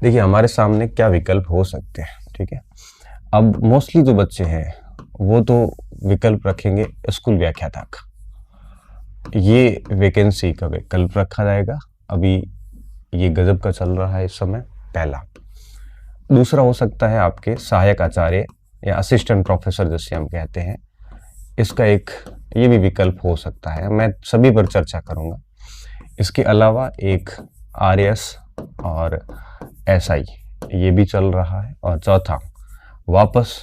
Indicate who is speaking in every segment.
Speaker 1: देखिए हमारे सामने क्या विकल्प हो सकते हैं, ठीक है। अब मोस्टली जो बच्चे हैं वो तो विकल्प रखेंगे स्कूल व्याख्याता का, ये वैकेंसी का विकल्प रखा जाएगा। अभी ये गजब का चल रहा है इस समय, पहला। दूसरा हो सकता है आपके सहायक आचार्य या असिस्टेंट प्रोफेसर जिसे हम कहते हैं, इसका एक ये भी विकल्प हो सकता है। मैं सभी पर चर्चा करूंगा। इसके अलावा एक आरएस और एसआई ये भी चल रहा है। और चौथा वापस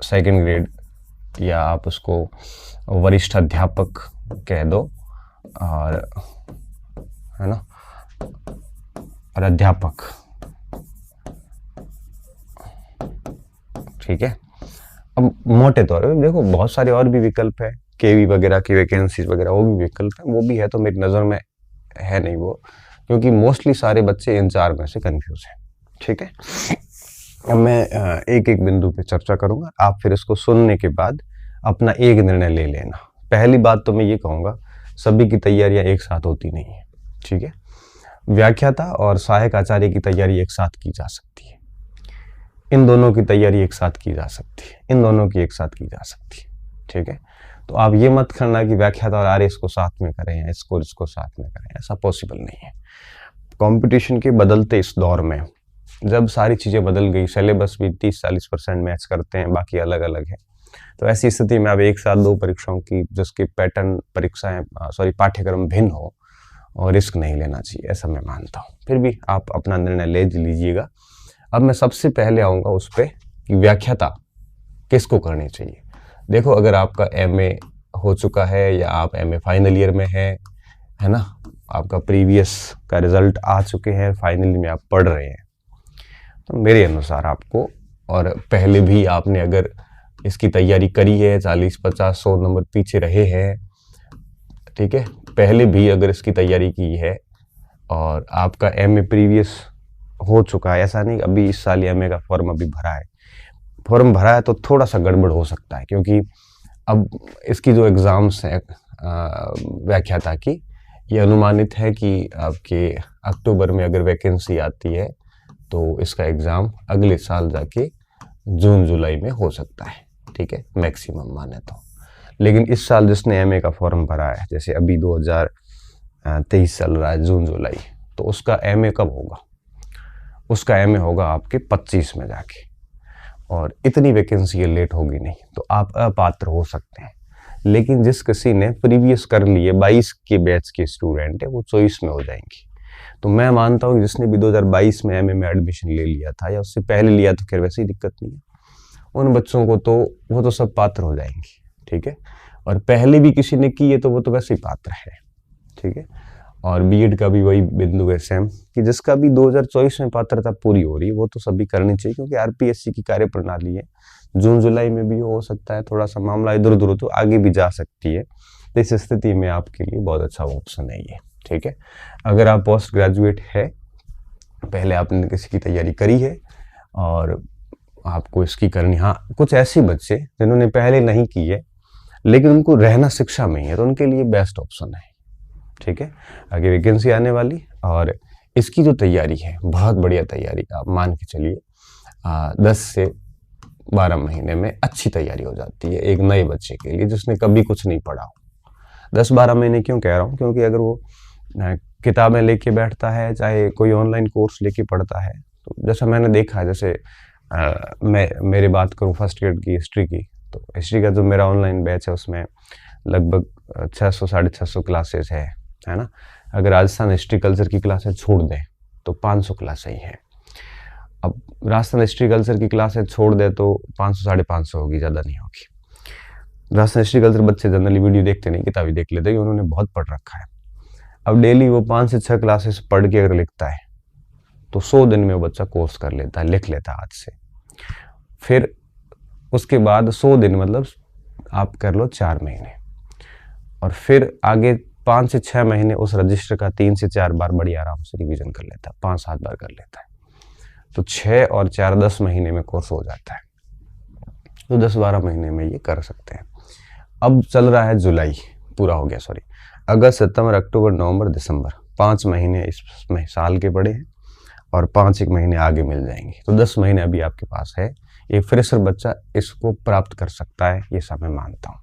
Speaker 1: सेकंड ग्रेड या आप उसको वरिष्ठ अध्यापक कह दो, और है ना, और अध्यापक, ठीक है। अब मोटे तौर पे देखो बहुत सारे और भी विकल्प है, केवी वगैरह की वैकेंसीज वगैरह वो भी विकल्प है, वो भी है, तो मेरी नज़र में है नहीं वो, क्योंकि मोस्टली सारे बच्चे इन चार में से कंफ्यूज हैं, ठीक है। अब मैं एक एक बिंदु पे चर्चा करूंगा, आप फिर इसको सुनने के बाद अपना एक निर्णय ले लेना। पहली बात तो मैं ये कहूँगा, सभी की तैयारियां एक साथ होती नहीं है, ठीक है। व्याख्याता और सहायक आचार्य की तैयारी एक साथ की जा सकती है, इन दोनों की तैयारी एक साथ की जा सकती है, इन दोनों की एक साथ की जा सकती है, ठीक है। तो आप ये मत करना कि व्याख्याता और आरएस को साथ में करें या इसको साथ में करें, ऐसा पॉसिबल नहीं है। कंपटीशन के बदलते इस दौर में जब सारी चीज़ें बदल गई, सिलेबस भी 30-40% मैच करते हैं, बाकी अलग अलग है, तो ऐसी स्थिति में आप एक साथ दो परीक्षाओं की जिसके पैटर्न पाठ्यक्रम भिन्न हो, और रिस्क नहीं लेना चाहिए, ऐसा मैं मानता हूँ। फिर भी आप अपना निर्णय ले लीजिएगा। अब मैं सबसे पहले आऊँगा उस पर कि व्याख्याता किसको करनी चाहिए। देखो अगर आपका एमए हो चुका है या आप एमए फाइनल ईयर में है ना, आपका प्रीवियस का रिजल्ट आ चुके हैं, फाइनल में आप पढ़ रहे हैं, तो मेरे अनुसार आपको, और पहले भी आपने अगर इसकी तैयारी करी है, 40-50-100 नंबर पीछे रहे हैं, ठीक है, पहले भी अगर इसकी तैयारी की है और आपका एमए प्रीवियस हो चुका है, ऐसा नहीं अभी इस साल एमए का फॉर्म अभी फॉर्म भरा है तो थोड़ा सा गड़बड़ हो सकता है, क्योंकि अब इसकी जो एग्ज़ाम्स हैं व्याख्याता की, ये अनुमानित है कि आपके अक्टूबर में अगर वैकेंसी आती है तो इसका एग्ज़ाम अगले साल जाके जून जुलाई में हो सकता है, ठीक है, मैक्सिमम माने तो। लेकिन इस साल जिसने एमए का फॉर्म भरा है, जैसे अभी 2023 चल रहा है जून जुलाई, तो उसका एमए कब होगा? उसका एमए होगा आपके 25 में जाके, और इतनी वैकेंसी लेट होगी नहीं, तो आप अपात्र हो सकते हैं। लेकिन जिस किसी ने प्रीवियस कर लिए 22 के बैच के स्टूडेंट है, वो 24 में हो जाएंगे। तो मैं मानता हूँ जिसने भी 2022 में एमए में एडमिशन ले लिया था या उससे पहले लिया तो खैर वैसे ही दिक्कत नहीं है, उन बच्चों को तो वो तो सब पात्र हो जाएंगे, ठीक है। और पहले भी किसी ने की है तो वो तो वैसे ही पात्र है, ठीक है। और बीएड का भी वही बिंदु है सेम, कि जिसका भी 2024 में पात्रता पूरी हो रही है वो तो सभी करनी चाहिए, क्योंकि आरपीएससी की कार्यप्रणाली है, जून जुलाई में भी हो सकता है, थोड़ा सा मामला इधर उधर हो तो आगे भी जा सकती है। तो इस स्थिति में आपके लिए बहुत अच्छा ऑप्शन है ये, ठीक है। अगर आप पोस्ट ग्रेजुएट है, पहले आपने किसी की तैयारी करी है और आपको इसकी करनी, हाँ कुछ ऐसे बच्चे जिन्होंने पहले नहीं की है लेकिन उनको रहना शिक्षा में ही है, तो उनके लिए बेस्ट ऑप्शन है, ठीक है। आगे वैकेंसी आने वाली, और इसकी जो तैयारी है बहुत बढ़िया तैयारी, आप मान के चलिए 10 से 12 महीने में अच्छी तैयारी हो जाती है एक नए बच्चे के लिए जिसने कभी कुछ नहीं पढ़ा हो। 10-12 महीने क्यों कह रहा हूँ, क्योंकि अगर वो किताबें लेके बैठता है, चाहे कोई ऑनलाइन कोर्स लेके पढ़ता है, तो जैसा मैंने देखा है, जैसे मेरी बात करूँ फर्स्ट ग्रेड की हिस्ट्री की, तो हिस्ट्री का जो मेरा ऑनलाइन बैच है उसमें लगभग 600-650 क्लासेस है ना। अगर राजस्थान हिस्ट्री कल्चर की क्लासेस छोड़ दें तो 500 क्लासें ही हैं। अब राजस्थान हिस्ट्री कल्चर की क्लासेस छोड़ दें तो 500-550 होगी, ज़्यादा नहीं होगी। राजस्थान हिस्ट्री कल्चर बच्चे जनरली वीडियो देखते नहीं, किताबी देख लेते हैं, उन्होंने बहुत पढ़ रखा है। अब डेली वो 5 से 6 क्लासेस पढ़ के अगर लिखता है तो 100 दिन में वो बच्चा कोर्स कर लेता है, लिख लेता है आज से। फिर उसके बाद 100 दिन मतलब आप कर लो 4 महीने, और फिर आगे 5 से 6 महीने उस रजिस्टर का 3 से 4 बार बड़ी आराम से रिवीजन कर लेता है, 5-7 बार कर लेता है, तो 6 और 4 10 महीने में कोर्स हो जाता है। तो 10-12 महीने में ये कर सकते हैं। अब चल रहा है जुलाई, पूरा हो गया, अगस्त सितंबर अक्टूबर नवंबर दिसंबर, 5 महीने इस साल के पड़े हैं और 5 महीने आगे मिल जाएंगे, तो 10 महीने अभी आपके पास है। एक फ्रेशर बच्चा इसको प्राप्त कर सकता है, ये सब मैं मानता हूँ।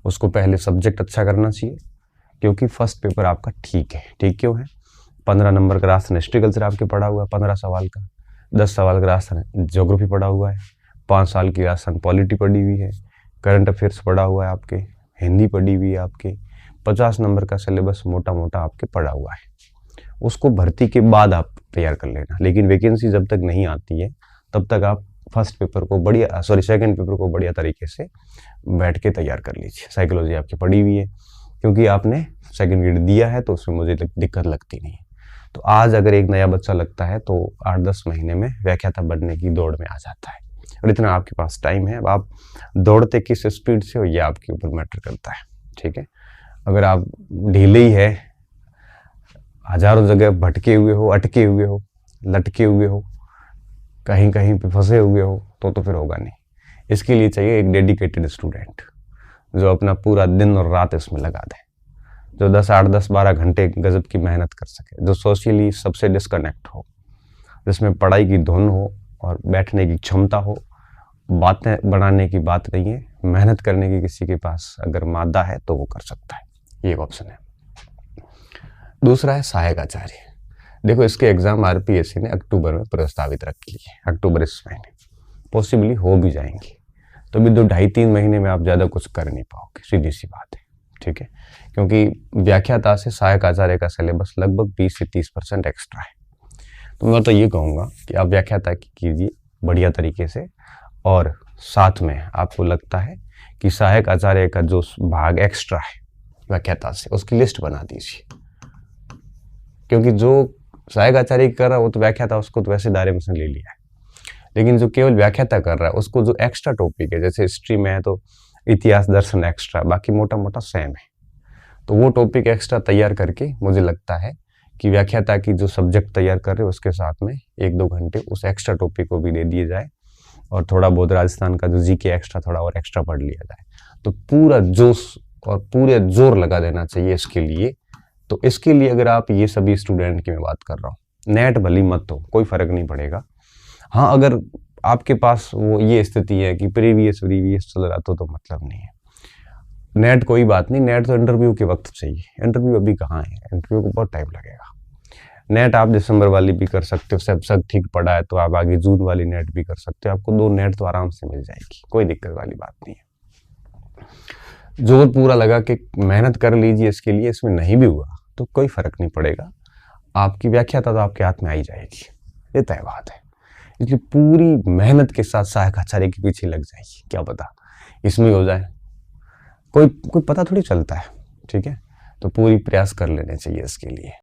Speaker 1: उसको पहले सब्जेक्ट अच्छा करना चाहिए, क्योंकि फर्स्ट पेपर आपका ठीक है। ठीक क्यों है? 15 नंबर का राजस्थान हिस्ट्री कल्चर आपके पढ़ा हुआ है 15 सवाल का, 10 सवाल का राजस्थान ज्योग्राफी पढ़ा हुआ है, 5 साल की राजस्थान पॉलिटी पढ़ी हुई है, करंट अफेयर्स पढ़ा हुआ है आपके, हिंदी पढ़ी हुई है आपके, 50 नंबर का सिलेबस मोटा मोटा आपके पढ़ा हुआ है। उसको भर्ती के बाद आप तैयार कर लेना, लेकिन वैकेंसी जब तक नहीं आती है तब तक आप सेकंड पेपर को बढ़िया तरीके से बैठ के तैयार कर लीजिए। साइकोलॉजी आपकी पढ़ी हुई है, क्योंकि आपने सेकंड ग्रेड दिया है, तो उसमें मुझे दिक्कत लगती नहीं है। तो आज अगर एक नया बच्चा लगता है तो 8-10 महीने में व्याख्याता बनने की दौड़ में आ जाता है, और इतना आपके पास टाइम है। अब आप दौड़ते किस स्पीड से हो ये आपके ऊपर मैटर करता है। ठीक है, अगर आप ढीले ही है, हजारों जगह भटके हुए हो, अटके हुए हो, लटके हुए हो, कहीं कहीं पे फंसे हुए हो, तो फिर होगा नहीं। इसके लिए चाहिए एक डेडिकेटेड स्टूडेंट जो अपना पूरा दिन और रात इसमें लगा दे, जो 8-10-12 घंटे गजब की मेहनत कर सके, जो सोशली सबसे डिस्कनेक्ट हो, जिसमें पढ़ाई की धुन हो और बैठने की क्षमता हो। बातें बनाने की बात नहीं है, मेहनत करने की किसी के पास अगर मादा है तो वो कर सकता है, ये एक ऑप्शन है। दूसरा है सहायक आचार्य। देखो, इसके एग्जाम आरपीएससी ने अक्टूबर में प्रस्तावित रखी है, अक्टूबर इस महीने, पॉसिबली हो भी जाएंगी। तो अभी 2-2.5-3 महीने में आप ज़्यादा कुछ कर नहीं पाओगे, सीधी सी बात है। ठीक है, क्योंकि व्याख्याता से सहायक आचार्य का सिलेबस लगभग 20 से 30% एक्स्ट्रा है। तो मैं तो ये कहूँगा कि आप व्याख्याता की कीजिए बढ़िया तरीके से, और साथ में आपको लगता है कि सहायक आचार्य का जो भाग एक्स्ट्रा है व्याख्याता से, उसकी लिस्ट बना दीजिए। क्योंकि जो सहायक आचार्य कर रहा है वो तो व्याख्याता उसको तो वैसे दायरे में से ले लिया है, लेकिन जो केवल व्याख्याता कर रहा है उसको जो एक्स्ट्रा टॉपिक है, जैसे हिस्ट्री में है तो इतिहास दर्शन एक्स्ट्रा, बाकी मोटा मोटा सेम है, तो वो टॉपिक एक्स्ट्रा तैयार करके मुझे लगता है कि व्याख्याता की जो सब्जेक्ट तैयार कर रहे हो उसके साथ में 1-2 घंटे उस एक्स्ट्रा टॉपिक को भी दे दिए जाए, और थोड़ा बहुत राजस्थान का जो जीके एक्स्ट्रा थोड़ा और एक्स्ट्रा पढ़ लिया जाए, तो पूरा जोश और पूरे जोर लगा देना चाहिए इसके लिए। तो इसके लिए अगर आप ये सभी स्टूडेंट की मैं बात कर रहा हूँ, नेट भली मत हो, कोई फर्क नहीं पड़ेगा। हाँ, अगर आपके पास वो ये स्थिति है कि प्रीवियस चल रहा तो मतलब नहीं है, नेट कोई बात नहीं, नेट तो इंटरव्यू के वक्त चाहिए, इंटरव्यू अभी कहाँ है, इंटरव्यू को बहुत टाइम लगेगा। नेट आप दिसंबर वाली भी कर सकते हो, सब ठीक पड़ा है तो आप आगे जून वाली नेट भी कर सकते हो, आपको 2 नेट तो आराम से मिल जाएगी, कोई दिक्कत वाली बात नहीं है। जोर पूरा लगा के मेहनत कर लीजिए इसके लिए, इसमें नहीं भी हुआ तो कोई फर्क नहीं पड़ेगा, आपकी व्याख्याता तो आपके हाथ में आ ही जाएगी, ये तय बात है। इसलिए पूरी मेहनत के साथ सहायक आचार्य के पीछे लग जाइए, क्या पता इसमें हो जाए, कोई पता थोड़ी चलता है। ठीक है, तो पूरी प्रयास कर लेने चाहिए इसके लिए।